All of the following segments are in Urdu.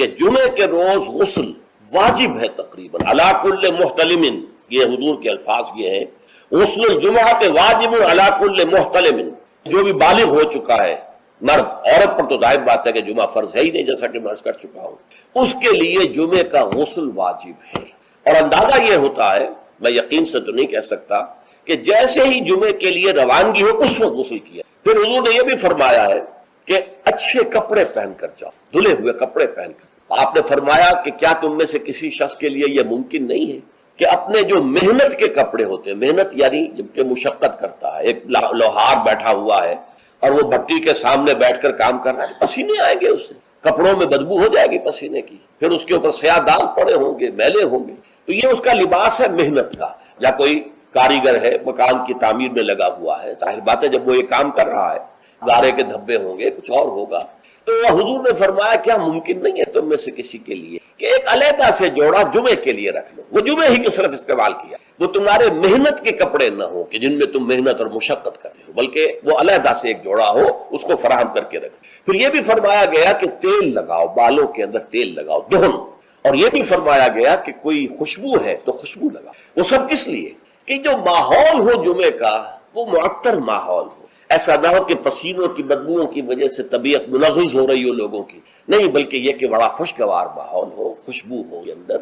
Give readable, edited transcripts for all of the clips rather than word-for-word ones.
کہ جمعے کے روز غسل واجب ہے تقریباً علی کل محتلم، یہ حضور کے الفاظ یہ ہیں، غسل الجمعہ واجب علی کل محتلم، جو بھی بالغ ہو چکا ہے مرد، عورت پر تو ظاہر بات ہے کہ جمعہ فرض ہے ہی نہیں، جیسا کہ میں عرض کر چکا ہوں، اس کے لیے جمعے کا غسل واجب ہے۔ اور اندازہ یہ ہوتا ہے، میں یقین سے تو نہیں کہہ سکتا، کہ جیسے ہی جمعے کے لیے روانگی ہو اس وقت غسل کیا۔ پھر حضور نے یہ بھی فرمایا ہے کہ اچھے کپڑے پہن کر جاؤ، دھلے ہوئے کپڑے پہن کر۔ آپ نے فرمایا کہ کیا تم میں سے کسی شخص کے لیے یہ ممکن نہیں ہے کہ اپنے جو محنت کے کپڑے ہوتے ہیں، محنت یعنی جب کہ مشقت کرتا ہے، ایک لوہار بیٹھا ہوا ہے اور وہ بھٹی کے سامنے بیٹھ کر کام کر رہا ہے، پسینے آئیں گے اس سے، کپڑوں میں بدبو ہو جائے گی پسینے کی، پھر اس کے اوپر سیاہ داغ پڑے ہوں گے، میلے ہوں گے، تو یہ اس کا لباس ہے محنت کا۔ یا کوئی کاریگر ہے، مکان کی تعمیر میں لگا ہوا ہے، ظاہر بات ہے جب وہ یہ کام کر رہا ہے گارے کے دھبے ہوں گے، کچھ اور ہوگا، تو حضور نے فرمایا کیا ممکن نہیں ہے تم میں سے کسی کے لیے کہ ایک علیحدہ سے جوڑا جمعے کے لیے رکھ لو، وہ جمعے ہی کی صرف استعمال کیا، وہ تمہارے محنت کے کپڑے نہ ہو کہ جن میں تم محنت اور مشقت کر رہے ہو، بلکہ وہ علیحدہ سے ایک جوڑا ہو، اس کو فراہم کر کے رکھو۔ پھر یہ بھی فرمایا گیا کہ تیل لگاؤ، بالوں کے اندر تیل لگاؤ، دہن، اور یہ بھی فرمایا گیا کہ کوئی خوشبو ہے تو خوشبو لگاؤ۔ وہ سب کس لیے کہ جو ماحول ہو جمعے کا وہ معطر ماحول ہو، ایسا نہ ہو کہ پسینوں کی بدبوؤں کی وجہ سے طبیعت منغص ہو رہی ہو لوگوں کی، نہیں، بلکہ یہ کہ بڑا خوشگوار ماحول ہو، خوشبو ہو کے اندر،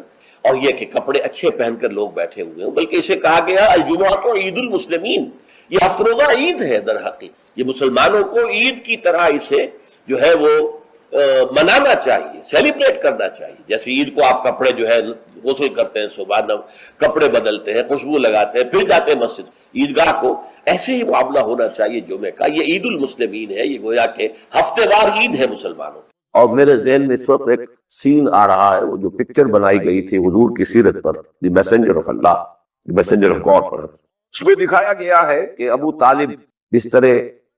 اور یہ کہ کپڑے اچھے پہن کر لوگ بیٹھے ہوئے ہوں۔ بلکہ اسے کہا گیا الجمعہ تو عید المسلمین، یہ ہفتہ روزہ عید ہے در حقیقت، یہ مسلمانوں کو عید کی طرح اسے جو ہے وہ منانا چاہیے، سیلیبریٹ کرنا چاہیے۔ جیسے عید کو آپ کپڑے جو ہے غسل کرتے ہیں، صبح کپڑے بدلتے ہیں، خوشبو لگاتے ہیں، پھر جاتے ہیں مسجد عیدگاہ کو، ایسے ہی معاملہ ہونا چاہیے جمعے کا۔ یہ عید المسلمین ہے، یہ گویا کہ ہفتے وار عید ہے مسلمانوں کی۔ اور میرے ذہن میں اس وقت ایک سین آ رہا ہے، وہ جو پکچر بنائی گئی تھی حضور کی سیرت پر، دی میسنجر آف اللہ، دی میسنجر آف گاڈ پر، اس میں دکھایا گیا ہے کہ ابو طالب بستر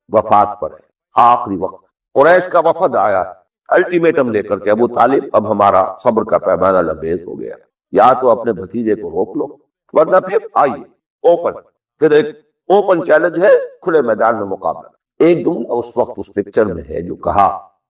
وفات پر ہے، آخری وقت قریش کا وفد آیا، الٹیمیٹم لے کر کے ابو طالب اب ہمارا صبر کا پیمانہ لبریز ہو گیا، یا تو اپنے بھتیجے کو روک لو ورنہ پھر آئیے اوپن، پھر ایک اوپن چیلنج ہے، کھلے میدان میں مقابلہ۔ ایک جملہ اس وقت اس پکچر میں ہے جو کہا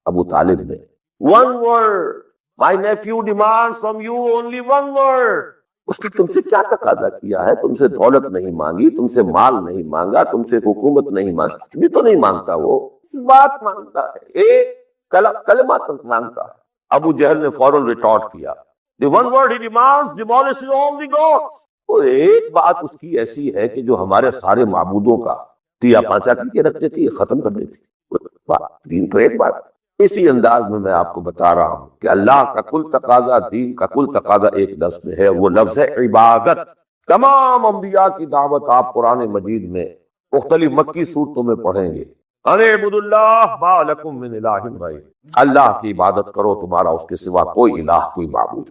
ابو طالب نے، one word, my nephew demands from you only one word۔ اس نے تم سے کیا تقاضا کیا ہے؟ تم سے دولت نہیں مانگی، تم سے مال نہیں مانگا، تم سے حکومت نہیں مانگی، کچھ بھی تو نہیں مانگتا، وہ بات مانگتا ہے، ایک کلمہ تک مانگتا ہے۔ ابو جہل نے فوراً ریٹارٹ کیا، the one word he demands demolishes all the gods۔ اور ایک بات اس کی ایسی ہے کہ جو ہمارے سارے معبودوں کا تیا پانچا کر کے رکھتے تھے، یہ ختم کر دیتی۔ دین تو ایک بات ہے۔ اسی انداز میں آپ کو بتا رہا ہوں کہ اللہ کا کل تقاضا، دین کا کل تقاضا ایک لفظ میں ہے، وہ لفظ ہے عبادت۔ تمام انبیاء کی دعوت آپ قرآن مجید میں مختلف مکی صورتوں میں پڑھیں گے، ان اعبدوا اللہ ما لکم من الہ غیرہ، اللہ کی عبادت کرو، تمہارا اس کے سوا کوئی الہ، کوئی معبود۔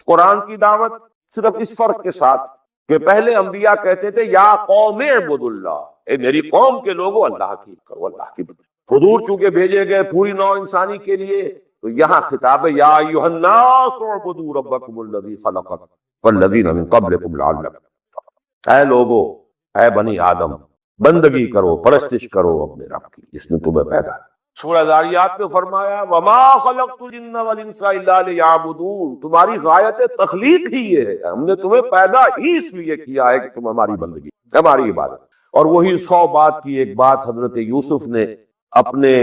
قرآن کی دعوت صرف اس فرق کے ساتھ کہ پہلے انبیاء کہتے تھے یا قوم اعبدوا اللہ، اے میری قوم کے لوگوں اللہ کی کرو، اللہ کی عبادت۔ حضور چونکہ بھیجے گئے پوری نوع انسانی کے لیے، تو یہاں خطاب ہے یا ایھا الناس اعبدوا ربکم الذی خلقکم والذین من قبلکم لعلکم تتقون، اے لوگو، اے بنی آدم، بندگی کرو، پرستش کرو اپنے رب کی جس نے تمہیں پیدا کیا۔ سورہ ذاریات میں فرمایا وما خلقت الجن والانس الا لیعبدون، تمہاری غایت تخلیق ہی یہ ہے، ہم نے تمہیں پیدا ہی اس لیے کیا ہے کہ تم ہماری بندگی، ہماری عبادت۔ اور وہی 100 بات کی ایک بات حضرت یوسف نے اپنے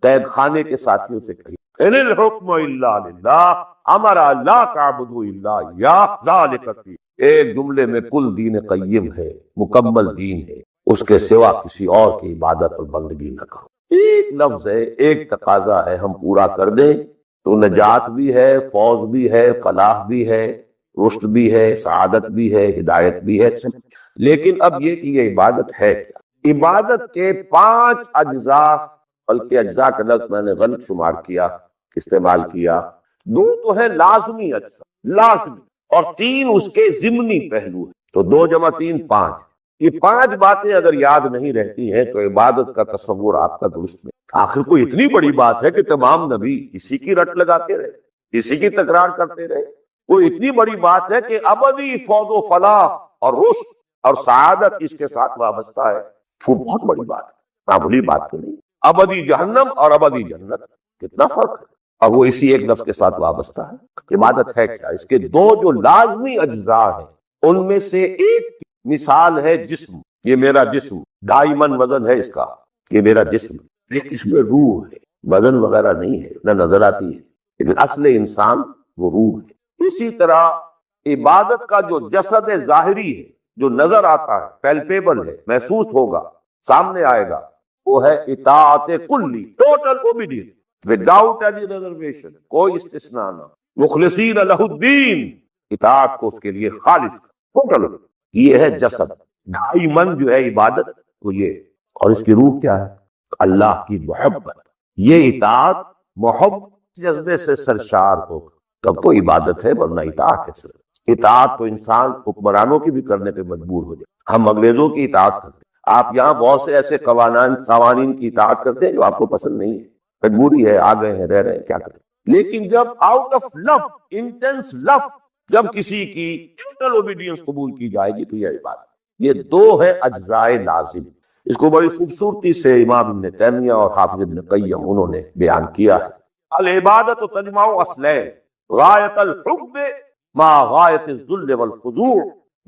قید خانے کے ساتھیوں سے کہی، ان الحکم الا للہ امر لا تعبدوا الا ایاہ ذالک الدین۔ ایک جملے میں کل دین قیم ہے، مکمل دین ہے، اس کے سوا کسی اور کی عبادت اور بندگی نہ کرو۔ ایک لفظ ہے، ایک تقاضا ہے، ہم پورا کر دیں تو نجات بھی ہے، فوز بھی ہے، فلاح بھی ہے، رشد بھی ہے، سعادت بھی ہے، ہدایت بھی ہے۔ لیکن اب یہ کہ یہ عبادت ہے کیا؟ عبادت کے 5 اجزاء، بلکہ اجزاء کا لفظ میں نے غلط شمار کیا، استعمال کیا، 2 تو ہے لازمی اجزاء، لازمی، اور 3 اس کے ضمنی پہلو ہیں، تو 2 × 3 5۔ یہ 5 باتیں اگر یاد نہیں رہتی ہیں تو عبادت کا تصور آپ کا درست نہیں۔ آخر کوئی اتنی بڑی بات ہے کہ تمام نبی اسی کی رٹ لگاتے رہے، اسی کی تکرار کرتے رہے، کوئی اتنی بڑی بات ہے کہ ابدی فوز و فلاح اور رشد اور سعادت اس کے ساتھ وابستہ ہے، وہ بہت بڑی بات ہے، معمولی بات تو نہیں۔ ابدی جہنم اور ابدی جنت، کتنا فرق ہے۔ اور وہ اسی ایک لفظ کے ساتھ وابستہ ہے۔ عبادت ہے کیا؟ اس کے دو جو لازمی اجزاء ہیں ان میں سے ایک مثال ہے جسم، یہ میرا جسم 2.5 من وزن ہے اس کا، یہ میرا جسم، لیکن اس میں روح ہے، وزن وغیرہ نہیں ہے، نہ نظر آتی ہے، لیکن اصل انسان وہ روح ہے۔ اسی طرح عبادت کا جو جسد ظاہری ہے، جو نظر آتا ہے، پیلپیبل ہے، محسوس ہوگا، سامنے آئے گا، وہ ہے اطاعت کلی، total obedience without any reservation, کوئی استثناء نہ، مخلصین لہ الدین، اطاعت کو اس کے لیے خالص ٹوٹل، یہ ہے جسد۔ 2.5 من جو ہے عبادت وہ یہ، اور اس کی روح کیا ہے؟ اللہ کی محبت۔ یہ اطاعت محبت جذبے سے سرشار ہو تب تو عبادت ہے، ورنہ اطاعت ہے صرف۔ اطاعت تو انسان حکمرانوں کی بھی کرنے پہ مجبور ہو جائے، ہم انگریزوں کی اطاعت کرتے ہیں، آپ یہاں بہت سے ایسے قوانین کی اطاعت کرتے ہیں جو آپ کو پسند نہیں ہے، مجبوری ہے، آ گئے ہیں، رہ رہے ہیں، کیا کریں۔ لیکن جب آؤٹ آف لو، انٹینس لو، جب کسی کی ٹوٹل اوبیڈینس قبول کی جائے گی تو یہ عبادت۔ یہ دو ہے اجزائے لازم، اس کو بڑی خوبصورتی سے امام ابن تیمیہ اور حافظ ابن قیم انہوں نے بیان کیا ہے۔ العبادت تجمع اصلین، غایت الحب مع غایت الذل والخضوع،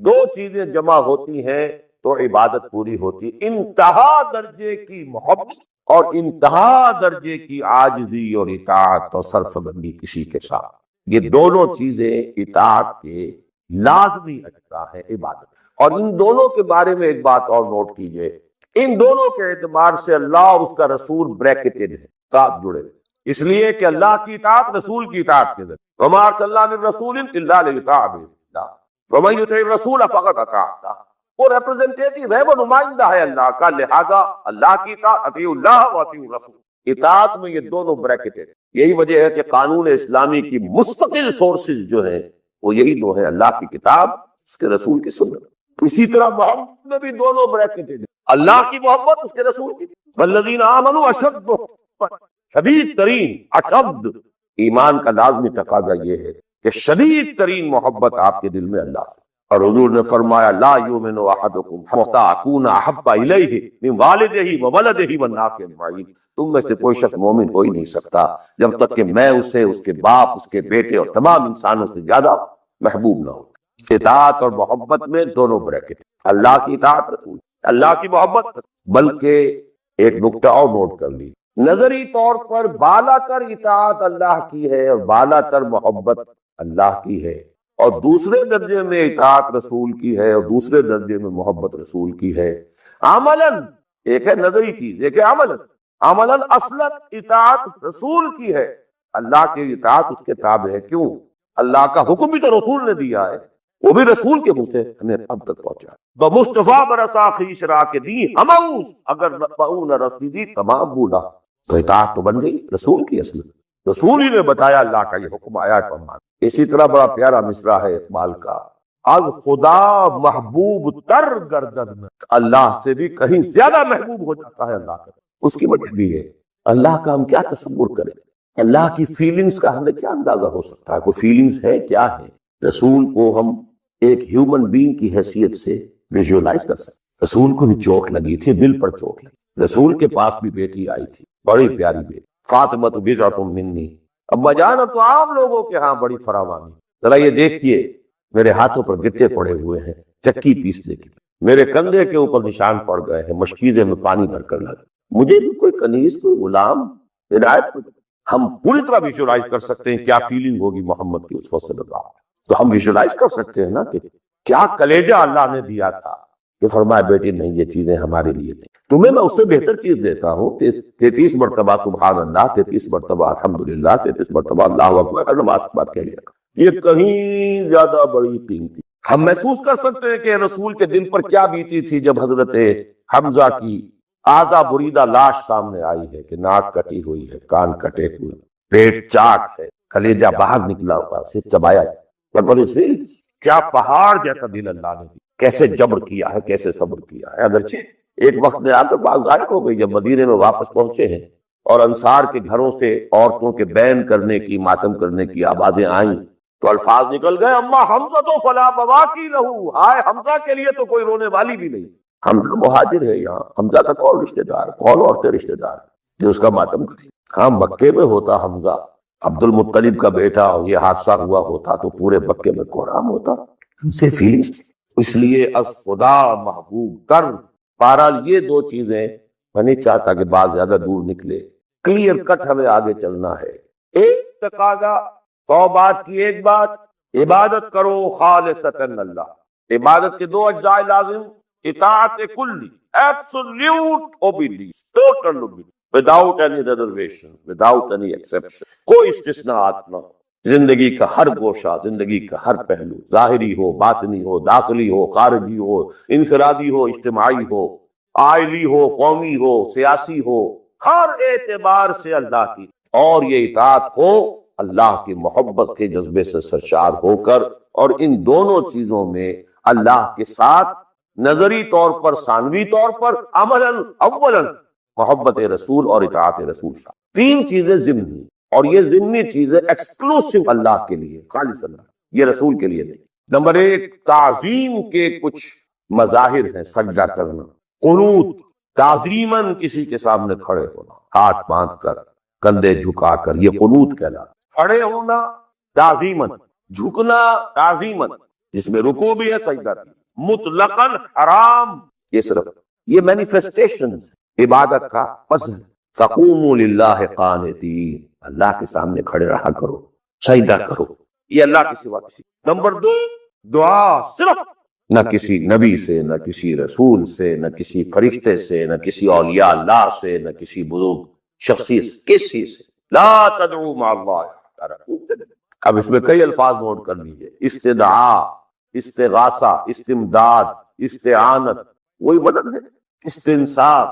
دو چیزیں جمع ہوتی ہیں تو عبادت پوری ہوتی، انتہا درجے کی محبت اور انتہا درجے کی عاجزی اور اطاعت اور سرفبندی کسی کے ساتھ، یہ دونوں چیزیں اطاعت کے لازمی اجزاء ہے عبادت۔ اور ان دونوں کے بارے میں ایک بات اور نوٹ کیجئے، ان دونوں کے اعتبار سے اللہ اور اس کا رسول بریکٹڈ ہے، ساتھ جڑے، اس لیے کہ اللہ کی اطاعت رسول کی اطاعت کے ذریعے، وما ارسلنا من رسول الا لیطاع باذن اللہ ومن یطع الرسول فقد اطاع اللہ، وہ ریپرزنٹیٹیو ہے، وہ نمائندہ ہے اللہ کا، لہذا اللہ کی اطاعت، اطیعوا اللہ واطیعوا الرسول، اطاعت میں یہ دونوں بریکٹڈ۔ یہی وجہ ہے کہ قانون اسلامی کی مستقل سورسز جو ہیں وہ یہی دو ہیں، اللہ کی کتاب، اس کے رسول کی سنت۔ اسی طرح محبت میں بھی دونوں بریکٹڈ ہیں، اللہ کی محبت، اس کے رسول کی۔ والذین آمنوا اشد، شدید ترین، اشد، ایمان کا لازمی تقاضا یہ ہے کہ شدید ترین محبت آپ کے دل میں اللہ سے۔ اور حضور نے فرمایا لا یؤمن احدکم حتی اکون احب الیہ من والدہ وولدہ والناس اجمعین، تم میں سے کوئی شخص مومن ہو ہی نہیں سکتا جب تک کہ میں اسے، اس کے باپ، اس کے بیٹے اور تمام انسانوں سے زیادہ محبوب نہ ہوں۔ اطاعت اور محبت میں دونوں بریکٹ، اللہ کی اطاعت رسول، اللہ کی محبت۔ بلکہ ایک نکتہ اور نوٹ کر لی، نظری طور پر بالا تر اطاعت اللہ کی ہے اور بالا تر محبت اللہ کی ہے، اور دوسرے درجے میں اطاعت رسول کی ہے اور دوسرے درجے میں محبت رسول کی ہے۔ عملاً ایک ہے نظری چیز، ایک ہے عملاً اصلت اطاعت رسول کی ہے، اللہ کی اطاعت اس کے تابع ہے۔ کیوں؟ اللہ کا حکم بھی تو رسول نے دیا ہے، وہ بھی رسول کے منہ سے ہمیں اب تک پہنچا۔ بمصطفیٰ برسا خیش را کے دی ہماؤس، اگر نہ رسیدی تمام بولا، تو اطاعت تو بن گئی رسول کی اصل، رسول ہی نے بتایا اللہ کا یہ حکم آیا تو مان۔ اسی طرح بڑا پیارا مصرع ہے اقبال کا، از خدا محبوب تر گردن میں، اللہ سے بھی کہیں زیادہ محبوب ہو جاتا ہے اللہ کا۔ اس کی وجہ بھی ہے، اللہ کا ہم کیا تصور کریں، اللہ کی فیلنگز کا ہمیں کیا اندازہ ہو سکتا ہے، کوئی فیلنگز ہے کیا ہے؟ رسول کو ہم ایک ہیومن بینگ کی حیثیت سے ویژولائز کر سکتے۔ رسول کو بھی چوٹ لگی تھی، دل پر چوٹ لگی۔ رسول کے پاس بھی بیٹی آئی تھی، بڑی پیاری بیٹی، فاطمہ بضعۃ منی، ابا جان تو عام لوگوں کے ہاں بڑی فراوانی، ذرا یہ دیکھیے میرے ہاتھوں پر گتے پڑے ہوئے ہیں چکی پیسنے کے، میرے کندھے کے اوپر نشان پڑ گئے ہیں، مشکیزے میں پانی بھر کر لگا، مجھے بھی کوئی کنیز، کوئی غلام ہدایت۔ ہم پوری طرح ویژولائز کر سکتے ہیں کیا فیلنگ ہوگی محمد کی اس وقت صلی اللہ علیہ وسلم، تو ہم ویژولائز کر سکتے ہیں نا کہ کیا کلیجہ اللہ نے دیا تھا کہ فرمایا بیٹی نہیں، یہ چیزیں ہمارے لیے نہیں، تمہیں میں اس سے بہتر چیز دیتا ہوں۔ 33 مرتبہ سبحان اللہ، 33 مرتبہ الحمدللہ، 33 مرتبہ اللہ اکبر، نماز کے بعد کہہ لیا، یہ کہیں زیادہ بڑی قیمتی۔ ہم محسوس کر سکتے ہیں کہ رسول کے دل پر کیا بیتی تھی جب حضرت حمزہ کی آزا بریدہ لاش سامنے آئی ہے کہ ناک کٹی ہوئی ہے، کان کٹے ہوئے، پیٹ چاک ہے، کلیجہ باہر نکلا ہوا، اسے چبایا، کیا پہاڑ جیسا دل اللہ نے، کیسے جبر کیا ہے، کیسے صبر کیا ہے۔ اگرچہ ایک وقت میں آ کر بات ظاہر ہو گئی، جب مدینے میں واپس پہنچے ہیں اور انصار کے گھروں سے عورتوں کے بین کرنے کی، ماتم کرنے کی آوازیں آئیں تو الفاظ نکل گئے، اما حمزہ تو فلا بواکی لہو، ہائے حمزہ کے لیے تو کوئی رونے والی بھی نہیں، حمزہ مہاجر ہے، یہاں حمزہ کا کون رشتہ دار، کون عورتیں رشتہ دار جو اس کا ماتم کریں۔ ہاں مکے میں ہوتا حمزہ، عبد المطلب کا بیٹا اور یہ حادثہ ہوا ہوتا تو پورے مکے میں کوہرام ہوتا. ان سے فیلنگز. اس لیے اب خدا محبوب تر. بہرحال یہ دو چیزیں میں نہیں چاہتا کہ بات زیادہ دور نکلے. کلیئر کٹ ہمیں آگے چلنا ہے. ایک تقاضا توبات کی، ایک بات عبادت کرو خالصتاً اللہ. عبادت کے دو اجزاء لازم: اطاعت کلی، absolute obedience, total obedience, without any reservation, without any exception. کوئی استثناءات نہ. زندگی کا ہر گوشہ، زندگی کا ہر پہلو، ظاہری ہو، باطنی ہو، داخلی ہو، خارجی ہو، انفرادی ہو، اجتماعی ہو، عائلی ہو، قومی ہو، سیاسی ہو، ہر اعتبار سے اللہ کی. اور یہ اطاعت ہو اللہ کی محبت کے جذبے سے سرشار ہو کر، اور ان دونوں چیزوں میں اللہ کے ساتھ نظری طور پر، ثانوی طور پر، عملاً اولاً محبت رسول اور اطاعت رسول. تین چیزیں ضمنی، اور یہ ضمنی چیزیں ایکسکلوسیو اللہ کے لیے، خالص اللہ، یہ رسول کے لیے نہیں. نمبر ایک، تعظیم کے کچھ مظاہر ہیں. سجدہ کرنا، قنوت، تعظیماً کسی کے سامنے کھڑے ہونا، ہاتھ باندھ کر، کندھے جھکا کر، یہ قنوت کہلاتا. کھڑے ہونا تعظیماً، جھکنا تعظیماً، جس میں رکوع بھی ہے، سجدہ بھی. مطلقاً حرام. یہ صرف یہ مینیفیسٹیشن عبادت کا فضل. فقوموا للہ قانتین، اللہ کے سامنے کھڑے رہا کرو، سجدہ کرو. یہ اللہ کے سوا کسی. نمبر دو، دعا. صرف نہ کسی نبی سے، نہ کسی رسول سے، نہ کسی فرشتے سے، نہ کسی اولیاء اللہ سے، نہ کسی بزرگ شخصیت سے، کسی سے. لا تدعو مع اللہ. اب اس میں کئی الفاظ نوٹ کر لیجئے: استدعاء، استغاثہ، استمداد، استعانت، وہی مدد ہے. استنصار.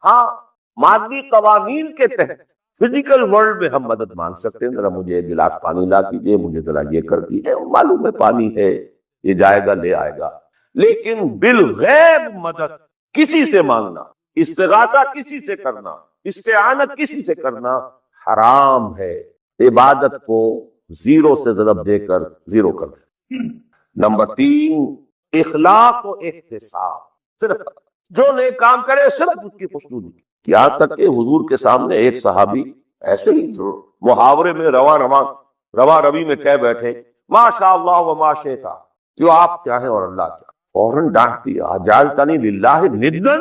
ہاں، مادی قوانین کے تحت فزیکل ورلڈ میں ہم مدد مانگ سکتے ہیں. ذرا مجھے ایک گلاس پانی لا دیجیے، مجھے ذرا یہ کر دیجیے، معلوم ہے پانی ہے، یہ جائے گا لے آئے گا. لیکن بالغیب مدد کسی سے مانگنا، استغاثہ کسی سے کرنا، استعانت کسی سے کرنا حرام ہے. عبادت کو زیرو سے ضرب دے کر زیرو کر دے. نمبر تین، اخلاص و احتساب. صرف جو نیک کام کرے صرف اس کی خوشنودی. یہاں تک کہ حضور کے سامنے ایک صحابی ایسے ہی محاورے میں رواں روی میں کہہ بیٹھے: ما شاء اللہ و ما شئت، جو آپ چاہیں اور اللہ چاہے. فوراً ڈانٹ دیا: اجعلتنی للہ ندًا،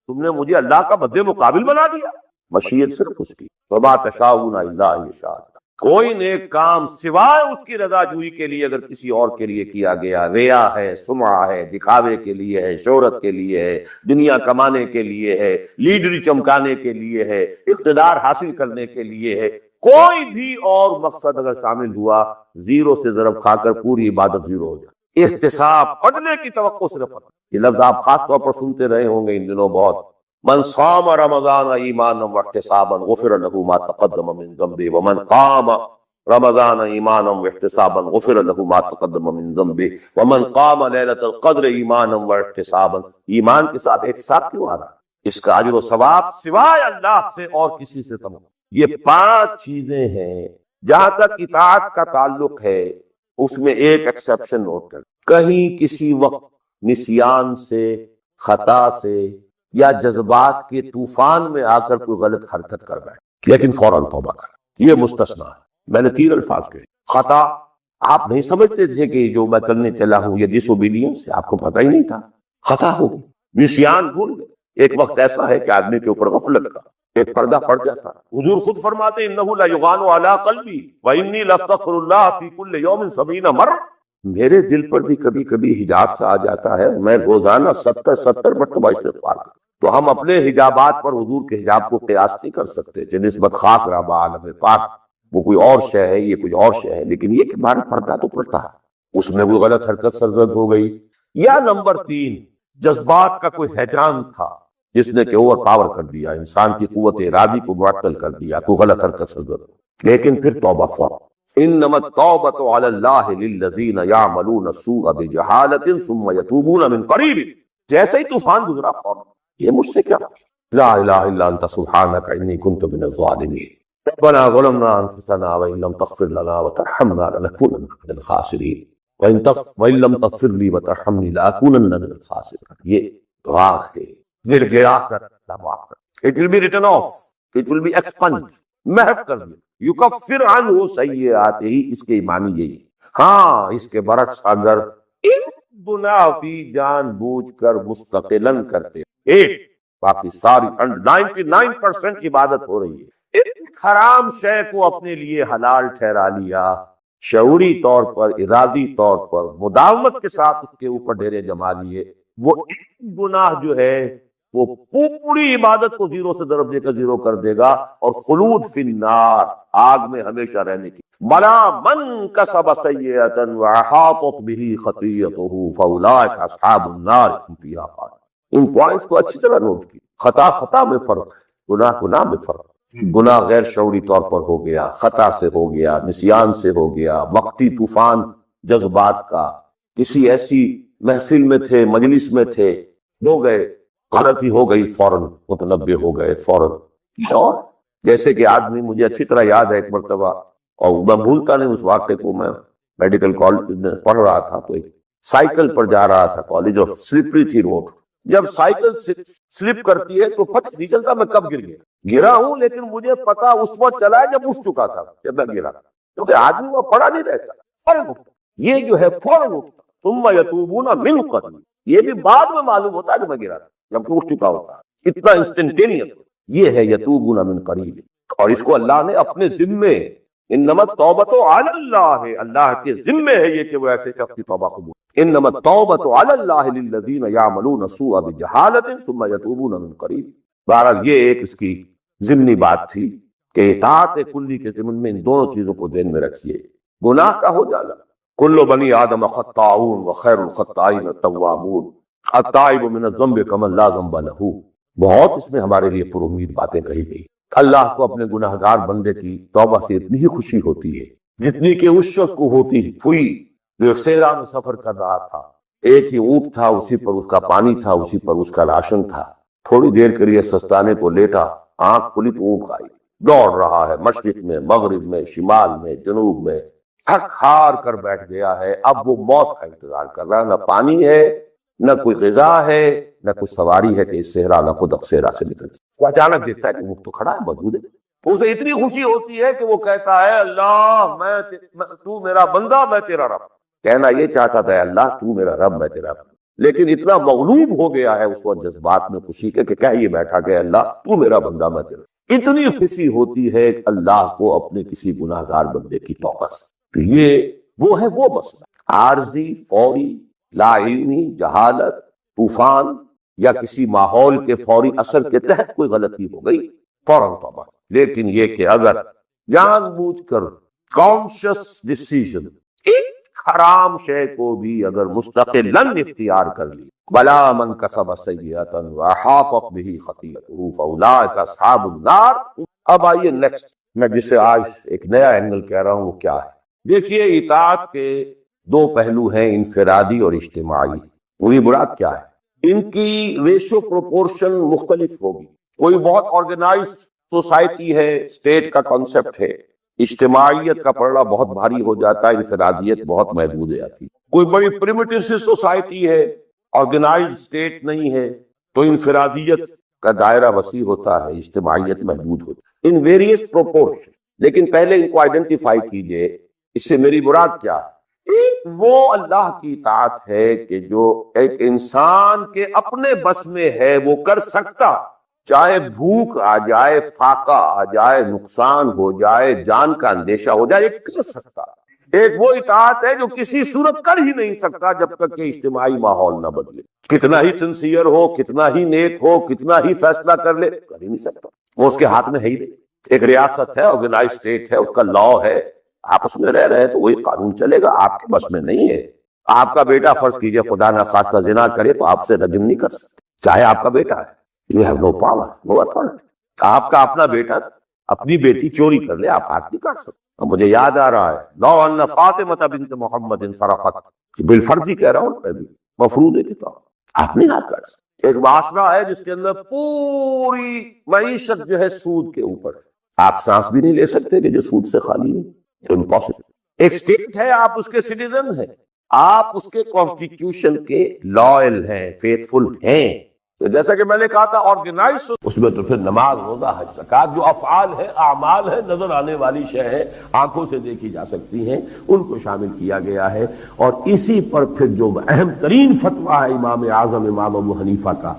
تم نے مجھے اللہ کا مد مقابل بنا دیا. مشیت صرف اس کی. وما تشاءون الا ان یشاء اللہ. کوئی نیک کام سوائے اس کی رضا جوئی کے لیے اگر کسی اور کے لیے کیا گیا، ریا ہے، سمعہ ہے، دکھاوے کے لیے ہے، شہرت کے لیے ہے، دنیا کمانے کے لیے ہے، لیڈری چمکانے کے لیے ہے، اقتدار حاصل کرنے کے لیے ہے، کوئی بھی اور مقصد اگر شامل ہوا، زیرو سے ضرب کھا کر پوری عبادت زیرو ہو جائے. احتساب، پڑھنے کی توقع صرف. یہ لفظ آپ خاص طور پر سنتے رہے ہوں گے ان دنوں بہت. من صام رمضان ایمانا واحتسابا غفر له ما تقدم من ذنبه ومن قام رمضان ایمانا واحتسابا غفر له ما تقدم من ذنبه ومن قام ليلة القدر ایمانا واحتسابا. ایمان کے ساتھ احتساب کیوں آ رہا ہے؟ اس کا اجر و ثواب سوائے اللہ سے اور کسی سے تمام. یہ پانچ چیزیں ہیں. جہاں تک اطاعت کا تعلق ہے اس میں ایک ایکسیپشن نوٹ کر. کہیں کسی وقت نسیان سے، خطا سے یا جذبات کے طوفان میں آ کر کوئی غلط حرکت کر بیٹھے، لیکن فوراً توبہ کر. یہ مستثنا ہے. میں نے 3 الفاظ کہے. خطا، آپ نہیں سمجھتے تھے کہ جو میں کرنے چلا ہوں یہ ڈس اوبیڈینس ہے، آپ کو پتہ ہی نہیں تھا، خطا ہو گئی. نسیان، بھول گئے. ایک وقت ایسا ہے کہ آدمی کے اوپر غفلت کا ایک پردہ پڑ جاتا. حضور خود فرماتے: انہ لیغان علی قلبی وانی لاستغفر اللہ فی کل یوم 70 مرہ. میرے دل پر بھی کبھی کبھی حجاب سے آ جاتا ہے، میں روزانہ 70 مرتبہ استغفار کرتا. تو ہم اپنے حجابات پر حضور کے حجاب کو قیاس نہیں کر سکتے کہ نسبت خاک رہا عالم پاک، وہ کوئی اور شے ہے، یہ کوئی اور شے ہے. لیکن یہ کہ ہمارا پردہ تو پڑتا ہے، اس میں کوئی غلط حرکت سرزد ہو گئی. یا نمبر 3، جذبات کا کوئی ہیجان تھا جس نے کہ اوور پاور کر دیا، انسان کی قوت ارادی کو معطل کر دیا، کوئی غلط حرکت سرزد. لیکن پھر توبہ فوراً. انما التوبۃ علی اللہ للذین یعملون السوء بجہالۃ ثم یتوبون من قریب. جیسے ہی طوفان گزرا فوراً یہ مجھ سے کیا؟ لا الہ الا انت سبحانک انی کنت من الظالمین. ربنا ظلمنا انفسنا وان لم تغفر لنا وترحمنا لنکونن من الخاسرین وان لم تغفر لی وترحمنی لاکونن من الخاسرین. یہ دعا ہے، گر گرا کر اللہ معاف کر. It will be written off, it will be expunged, محو کر دیا. یکفر عنہ سیئاتہ، اس کے معنی یہی۔ ہاں اس کے برعکس اگر ایک گناہ بھی جان بوجھ کر مستقلاً کرتے، ایک، باقی ساری 99% عبادت ہو رہی ہے، ایک حرام شے کو اپنے لیے حلال ٹھہرا لیا، شعوری طور پر، ارادی طور پر، مداومت کے ساتھ اس کے اوپر ڈیرے جما لیے، وہ ایک گناہ جو ہے وہ پوری عبادت کو زیرو سے ضرب دے کر زیرو کر دے گا، اور خلود فی النار، آگ میں ہمیشہ رہنے کی۔ بلا من کسب سیئۃ واحاطت بہ خطیئتہ فاولئک اصحاب النار هم فیہا خالدون۔ ان پوائنٹس کو اچھی طرح نوٹ کی۔ خطا میں فرق، گناہ میں فرق۔ گناہ غیر شعوری طور پر ہو گیا، خطا سے ہو گیا، نسیان سے ہو گیا، وقتی طوفان جذبات کا، کسی ایسی محفل میں تھے، مجلس میں تھے، ہو گئے، غلطی ہو گئی، فوراً متنبہ ہو گئے فوراً۔ اور جیسے کہ آدمی، مجھے اچھی طرح یاد ہے ایک مرتبہ، اور میں بھولتا نہیں اس واقعے کو، میں میڈیکل کالج میں پڑھ رہا تھا، تو ایک سائیکل پر جا رہا تھا کالج، اور سلپری تھی روڈ۔ جب سائیکل سلپ کرتی ہے تو پتہ نہیں چلتا میں کب گرا ہوں، لیکن مجھے پتا اس وقت چلا ہے جب اٹھ چکا تھا، جب میں گرا، کیونکہ آدمی وہ پڑا نہیں رہتا، فوراً اٹھتا۔ یہ جو ہے فوراً اٹھتا، ثم یتوبون من قبل، یہ بھی بعد میں معلوم ہوتا ہے کہ میں گرا تھا، جب کہ اٹھ چکا ہوتا، اتنا انسٹنٹینیس۔ یہ ہے یتوبون من قریب، اور اس کو اللہ نے اپنے ذمے، انما التوبۃ علی اللہ، اللہ کے ذمے ہے یہ کہ وہ ایسے شخص کی توبہ قبول۔ انما التوبۃ علی اللہ للذین یعملون السوء بجہالۃ ثم یتوبون من قریب۔ بہرحال یہ ایک اس کی ضمنی بات تھی کہ اطاعت کلی کے ضمن میں ان دونوں چیزوں کو ذہن میں رکھیے۔ گناہ کا ہو جانا، کل بنی آدم خطاؤون وخیر الخطائین التوابون، التائب من الذنب کمن لا ذنب لہ۔ بہت اس میں ہمارے لیے پر امید باتیں کہی گئی۔ اللہ کو اپنے گناہ گار بندے کی توبہ سے اتنی ہی خوشی ہوتی ہے جتنی کہ اس شخص کو ہوئی جو ایک صحرا میں سفر کر رہا تھا، ایک ہی اونٹ تھا، اسی پر اس کا پانی تھا، اسی پر اس کا راشن تھا، تھوڑی دیر کے لیے سستانے کو لیٹا، آنکھ کھلی تو اونٹ کھائی، دوڑ رہا ہے، مشرق میں، مغرب میں، شمال میں، جنوب میں، تھک ہار کر بیٹھ گیا ہے۔ اب وہ موت کا انتظار کر رہا ہے، نہ پانی ہے، نہ کوئی غذا ہے، نہ کوئی سواری ہے کہ اس صحرا نہ خود صحرا سے نکل۔ وہ اچانک دیکھتا ہے کہ اونٹ تو کھڑا ہے، موجود ہے۔ اسے اتنی خوشی ہوتی ہے کہ وہ کہتا ہے اللہ تو میرا بندہ، میں تیرا رب۔ کہنا یہ چاہتا تھا اللہ تو میرا رب، میں تیرا رب، لیکن اتنا مغلوب ہو گیا ہے اس وقت جذبات میں خوشی کے کہ کہہ یہ بیٹھا کہ اللہ تو میرا بندہ، میں تیرا۔ اتنی خوشی ہوتی ہے اللہ کو اپنے کسی گناہ گار بندے کی توبہ سے۔ تو یہ وہ ہے وہ مسئلہ، عارضی، فوری، لا علمی، جہالت، طوفان یا کسی ماحول کے فوری اثر کے تحت کوئی غلطی ہو گئی، فوراً توبہ۔ لیکن یہ کہ اگر جان بوجھ کر کانشس ڈیسیژن ایک حرام شے کو بھی اگر مستقلاً اختیار کر لی، بلا من کسب سیئۃ واحاطت بہ خطیئتہ فاولئک اصحاب النار۔ اب آئیے نیکسٹ، میں جسے آج ایک نیا اینگل کہہ رہا ہوں وہ کیا ہے۔ دیکھیے اطاعت کے دو پہلو ہیں، انفرادی اور اجتماعی۔ وہی مراد کیا ہے؟ ان کی ریشو پروپورشن مختلف ہوگی۔ کوئی بہت آرگنائز سوسائٹی ہے، اسٹیٹ کا کانسیپٹ ہے، اجتماعیت کا پڑھنا بہت بھاری ہو جاتا ہے، انفرادیت بہت محدود آتی ہے۔ کوئی بڑی پریمیٹو سی سوسائٹی ہے، آرگنائز اسٹیٹ نہیں ہے، تو انفرادیت کا دائرہ وسیع ہوتا ہے، اجتماعیت محدود ہوتی ہے، ان ویریس پروپورشن۔ لیکن پہلے ان کو آئیڈینٹیفائی کیجئے، اس سے میری مراد کیا ہے؟ وہ اللہ کی اطاعت ہے کہ جو ایک انسان کے اپنے بس میں ہے وہ کر سکتا، چاہے بھوک آ جائے، فاقہ آ جائے، نقصان ہو جائے، جان کا اندیشہ ہو جائے، یہ کر سکتا۔ ایک وہ اطاعت ہے جو کسی صورت کر ہی نہیں سکتا جب تک کہ اجتماعی ماحول نہ بدلے، کتنا ہی سنسیئر ہو، کتنا ہی نیک ہو، کتنا ہی فیصلہ کر لے، کر ہی نہیں سکتا، وہ اس کے ہاتھ میں ہے ہی نہیں۔ ایک ریاست ہے، آرگنائز اسٹیٹ ہے، اس کا لا ہے، آپس میں رہ رہے تو وہی قانون چلے گا، آپ کے بس میں نہیں ہے۔ آپ کا بیٹا فرض کیجئے خدا نہ خواستہ زنا کرے تو آپ سے رجم نہیں کر سکتے، چاہے آپ کا بیٹا ہے، you have no power, no authority۔ آپ کا اپنا بیٹا اپنی بیٹی چوری کر لے، آپ ہاتھ نہیں کاٹ سکتے۔ مجھے یاد آ رہا ہے لو ان فاطمہ بنت محمد سرقت، بالفرضی کہہ رہا ہوں، میں بھی مفروض ہے کتاب، آپ نہیں ہاتھ کاٹ سکتے۔ ایک معاشرہ ہے جس کے اندر پوری معیشت جو ہے سود کے اوپر، آپ سانس بھی نہیں لے سکتے کہ جو سود سے خالی ہے، امپاسبل۔ ایک اسٹیٹ ہے، آپ اس کے سٹیزن ہیں، آپ اس کے کانسٹیٹیوشن کے لائل ہیں، فیتھفل ہیں، تو جیسا کہ میں نے کہا تھا آرگنائز، اس میں تو پھر نماز، روزہ، حج، زکات جو افعال ہے، اعمال ہے، نظر آنے والی شے ہے، آنکھوں سے دیکھی جا سکتی ہیں، ان کو شامل کیا گیا ہے۔ اور اسی پر پھر جو اہم ترین فتویٰ ہے امام اعظم امام ابو حنیفہ کا،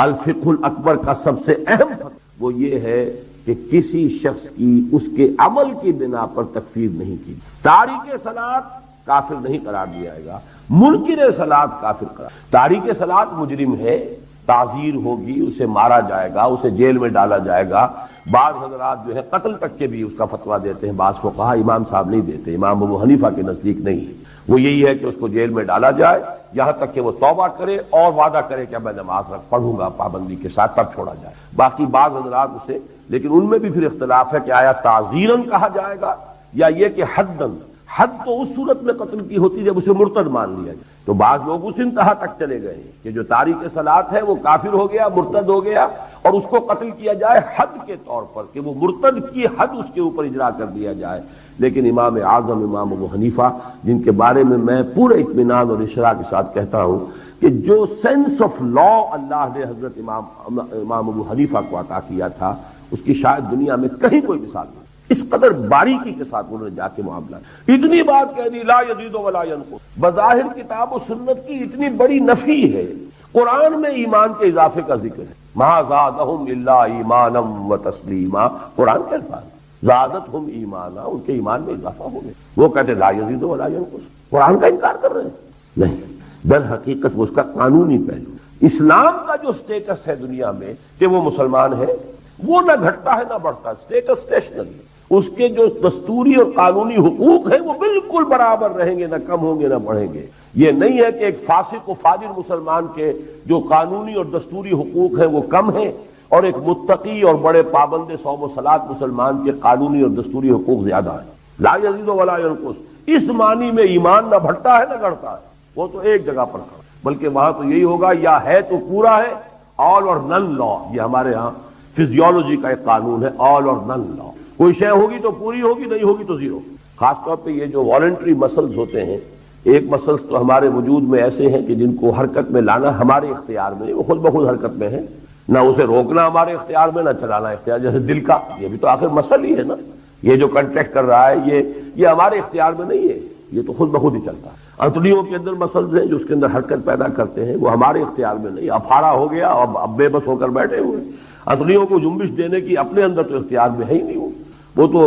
الفقہ الاکبر کا سب سے اہم فتویٰ وہ یہ ہے کہ کسی شخص کی اس کے عمل کی بنا پر تکفیر نہیں کی، تارک صلاۃ کافر نہیں قرار دیا جائے گا، منکر صلاۃ کافر قرار۔ تارک صلاۃ مجرم ہے، تعزیر ہوگی، اسے مارا جائے گا، اسے جیل میں ڈالا جائے گا۔ بعض حضرات جو ہے قتل تک کے بھی اس کا فتویٰ دیتے ہیں، بعض فقہا، امام صاحب نہیں دیتے، امام ابو حنیفہ کے نزدیک نہیں ہے، وہ یہی ہے کہ اس کو جیل میں ڈالا جائے یہاں تک کہ وہ توبہ کرے اور وعدہ کرے کہ میں نماز پڑھوں گا پابندی کے ساتھ، تب چھوڑا جائے۔ باقی بعض حضرات اسے، لیکن ان میں بھی پھر اختلاف ہے کہ آیا تعزیراً کہا جائے گا یا یہ کہ حداً۔ حد تو اس صورت میں قتل کی ہوتی جب اسے مرتد مان لیا جائے، تو بعض لوگ اس انتہا تک چلے گئے کہ جو تارک صلاۃ ہے وہ کافر ہو گیا، مرتد ہو گیا، اور اس کو قتل کیا جائے حد کے طور پر، کہ وہ مرتد کی حد اس کے اوپر اجرا کر دیا جائے۔ لیکن امام اعظم امام ابو حنیفہ، جن کے بارے میں میں پورے اطمینان اور اشراع کے ساتھ کہتا ہوں کہ جو سینس آف لا اللہ نے حضرت امام ابو حنیفہ کو عطا کیا تھا، اس کی شاید دنیا میں کہیں کوئی مثال نہیں۔ اس قدر باریکی کے ساتھ انہوں نے جا کے معاملہ، اتنی بات کہہ دی لا یزید ولا ینقص، بظاہر کتاب و سنت کی اتنی بڑی نفی ہے، قرآن میں ایمان کے اضافے کا ذکر ہے، ما زادہم الا ایمانا و تسلیما، قرآن کے الفاظ، زادتہم ایمانا، ان کے ایمان میں اضافہ ہو گیا۔ وہ کہتے لا یزید ولا ینقص، قرآن کا انکار کر رہے ہیں۔ نہیں، در حقیقت وہ اس کا قانونی پہلو، اسلام کا جو سٹیٹس ہے دنیا میں کہ وہ مسلمان ہے، وہ نہ گھٹتا ہے نہ بڑھتا، سٹیٹس اسٹیشنری، اس کے جو دستوری اور قانونی حقوق ہیں وہ بالکل برابر رہیں گے، نہ کم ہوں گے نہ بڑھیں گے۔ یہ نہیں ہے کہ ایک فاسق و فاجر مسلمان کے جو قانونی اور دستوری حقوق ہیں وہ کم ہیں، اور ایک متقی اور بڑے پابند صوم و صلاۃ مسلمان کے قانونی اور دستوری حقوق زیادہ ہیں۔ لا یزید ولا ینقص، اس معنی میں ایمان نہ بڑھتا ہے نہ گھٹتا ہے، وہ تو ایک جگہ پر کھڑا، بلکہ وہاں تو یہی ہوگا، یا ہے تو پورا ہے، آل اور نن لا، یہ ہمارے ہاں فزیولوجی کا ایک قانون ہے، آل اور نن لا، کوئی شے ہوگی تو پوری ہوگی، نہیں ہوگی تو زیرو۔ خاص طور پہ یہ جو والنٹری مسلز ہوتے ہیں، ایک مسلز تو ہمارے وجود میں ایسے ہیں کہ جن کو حرکت میں لانا ہمارے اختیار میں نہیں، وہ خود بخود حرکت میں ہے، نہ اسے روکنا ہمارے اختیار میں، نہ چلانا اختیار، جیسے دل کا، یہ بھی تو آخر مسل ہی ہے نا، یہ جو کنٹریکٹ کر رہا ہے یہ ہمارے اختیار میں نہیں ہے، یہ تو خود بخود ہی چلتا ہے۔ انتڑیوں کے اندر مسلز ہیں جو اس کے اندر حرکت پیدا کرتے ہیں، وہ ہمارے اختیار میں نہیں، افارا ہو گیا اب بے بس ہو کر بیٹھے ہوئے، انتڑیوں کو جنبش دینے کی اپنے اندر تو اختیار میں ہے ہی نہیں، وہ تو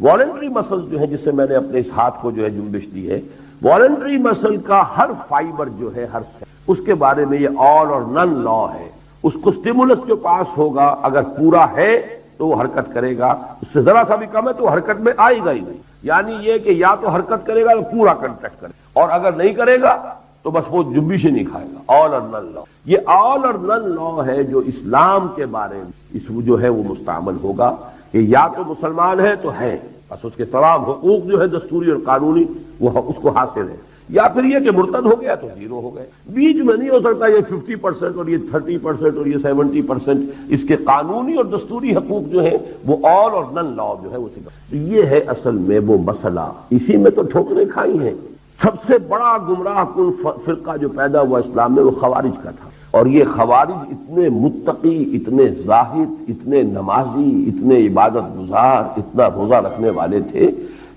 والنٹری مسل جو ہے، جس سے میں نے اپنے اس ہاتھ کو جو ہے جنبش دی ہے، والنٹری مسل کا ہر فائبر جو ہے، ہر سیل، اس کے بارے میں یہ آل اور نن لا ہے۔ اس کو سٹیمولس جو پاس ہوگا اگر پورا ہے تو وہ حرکت کرے گا، اس سے ذرا سا بھی کم ہے تو حرکت میں آئے گا ہی نہیں، یعنی یہ کہ یا تو حرکت کرے گا تو پورا کنٹریکٹ کرے گا، اور اگر نہیں کرے گا تو بس وہ جنبش ہی نہیں کھائے گا۔ آل اور نن لا، یہ آل اور نن لا ہے جو اسلام کے بارے میں اس جو ہے وہ مستعمل ہوگا، کہ یا تو مسلمان ہے تو ہے، بس اس کے تمام حقوق جو ہے دستوری اور قانونی وہ اس کو حاصل ہے، یا پھر یہ کہ مرتد ہو گیا تو زیرو ہو گئے، بیچ میں نہیں ہو سکتا یہ 50% اور یہ 30% اور یہ 70%، اس کے قانونی اور دستوری حقوق جو ہیں وہ آل اور نن لا جو ہے وہ تو یہ ہے اصل میں وہ مسئلہ۔ اسی میں تو ٹھوکریں کھائی ہیں۔ سب سے بڑا گمراہ کن فرقہ جو پیدا ہوا اسلام میں وہ خوارج کا تھا، اور یہ خوارج اتنے متقی، اتنے زاہد، اتنے نمازی، اتنے عبادت گزار، اتنا روزہ رکھنے والے تھے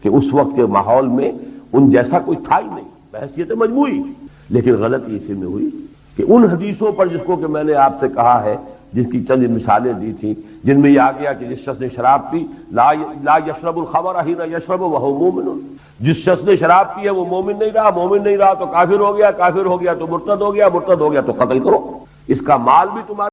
کہ اس وقت کے ماحول میں ان جیسا کوئی تھا ہی نہیں بحیثیت مجموعی۔ لیکن غلطی اسی میں ہوئی کہ ان حدیثوں پر جس کو کہ میں نے آپ سے کہا ہے، جس کی چند مثالیں دی تھیں، جن میں یہ آ گیا کہ جس شخص نے شراب پی، لا یشرب الخمر حین یشرب وہو مومن، جس شخص نے شراب پی ہے وہ مومن نہیں رہا، مومن نہیں رہا تو کافر ہو گیا، کافر ہو گیا تو مرتد ہو گیا، مرتد ہو گیا تو قتل کرو، اس کا مال بھی تمہارا